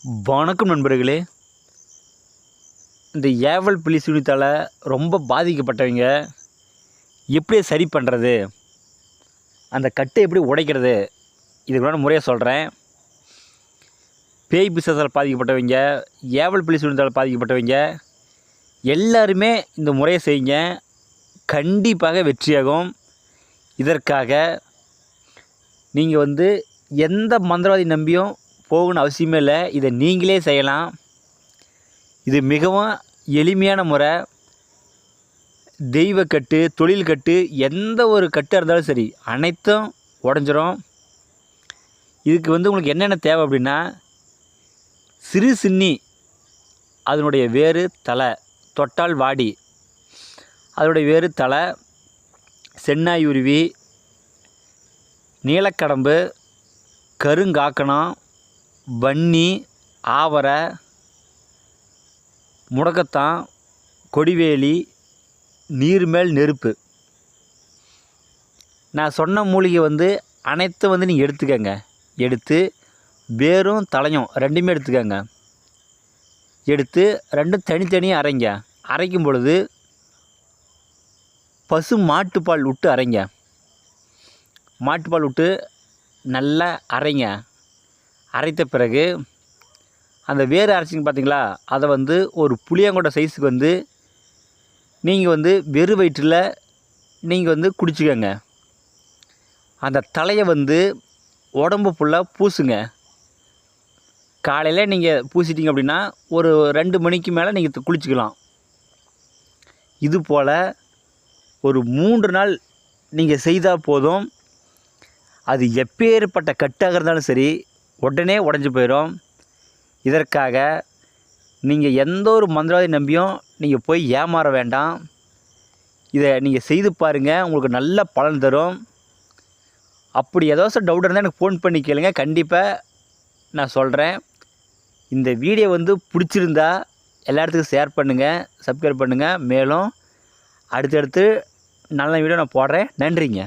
வணக்கம் நண்பர்களே. இந்த ஏவல் பில்லி சூனியத்தால் ரொம்ப பாதிக்கப்பட்டவங்க எப்படி சரி பண்ணுறது, அந்த கட்டை எப்படி உடைக்கிறது, இதுக்கு நான் முறையாக சொல்கிறேன். பேய் பிசாசால் பாதிக்கப்பட்டவங்க, ஏவல் பில்லி சூனியத்தால் பாதிக்கப்பட்டவங்க எல்லாருமே இந்த முறையை செய்யுங்க. கண்டிப்பாக வெற்றியாகும். இதற்காக நீங்கள் எந்த மந்திரவாதி நம்பியும் போகணும்னு அவசியமே இல்லை. இதை நீங்களே செய்யலாம். இது மிகவும் எளிமையான முறை. தெய்வக்கட்டு, தொழில் கட்டு, எந்த ஒரு கட்டாக இருந்தாலும் சரி அனைத்தும் உடஞ்சிரும். இதுக்கு உங்களுக்கு என்னென்ன தேவை அப்படின்னா, சிறு சின்னி அதனுடைய வேறு தலை, தொட்டால் வாடி அதனுடைய வேறு தலை, சென்னாயுருவி, நீலக்கடம்பு, கருங்காக்கணம், வன்னி, ஆவரை, முடக்கத்தான், கொடிவேலி, நீர்மேல் நெருப்பு. நான் சொன்ன மூலிகை அனைத்தும் நீங்கள் எடுத்துக்கங்க. எடுத்து வேரும் தலையும் ரெண்டுமே எடுத்துக்கங்க. எடுத்து ரெண்டும் தனித்தனியாக அரைங்க. அரைக்கும் பொழுது பசு மாட்டுப்பால் விட்டு அரைங்க. மாட்டுப்பால் விட்டு நல்லா அரைங்க. அரைத்த பிறகு அந்த வேறு அரைச்சிங்க பார்த்தீங்களா, அதை ஒரு புளியங்கொட்டை சைஸுக்கு நீங்கள் வெறும் வயிற்றில் நீங்கள் குடிச்சிக்கங்க. அந்த தலையை உடம்பு ஃபுல்லாக பூசுங்க. காலையில் நீங்கள் பூசிட்டிங்க அப்படின்னா ஒரு 2 மணிக்கு மேலே நீங்கள் குளிச்சிக்கலாம். இது போல் ஒரு 3 நாள் நீங்கள் செய்தால் போதும். அது எப்பேற்பட்ட கட்டாக இருந்தாலும் சரி உடனே உடஞ்சி போயிடும். இதற்காக நீங்கள் எந்த ஒரு மந்திரவாதி நம்பியும் நீங்கள் போய் ஏமாற வேண்டாம். இதை நீங்கள் செய்து பாருங்கள், உங்களுக்கு நல்ல பலன் தரும். அப்படி ஏதாச்சும் டவுட் இருந்தால் எனக்கு ஃபோன் பண்ணி கேளுங்க, கண்டிப்பாக நான் சொல்கிறேன். இந்த வீடியோ பிடிச்சிருந்தா எல்லா இடத்துக்கும் ஷேர் பண்ணுங்கள், சப்ஸ்கிரைப் பண்ணுங்கள். மேலும் அடுத்தடுத்து நல்ல வீடியோ நான் போடுறேன். நன்றிங்க.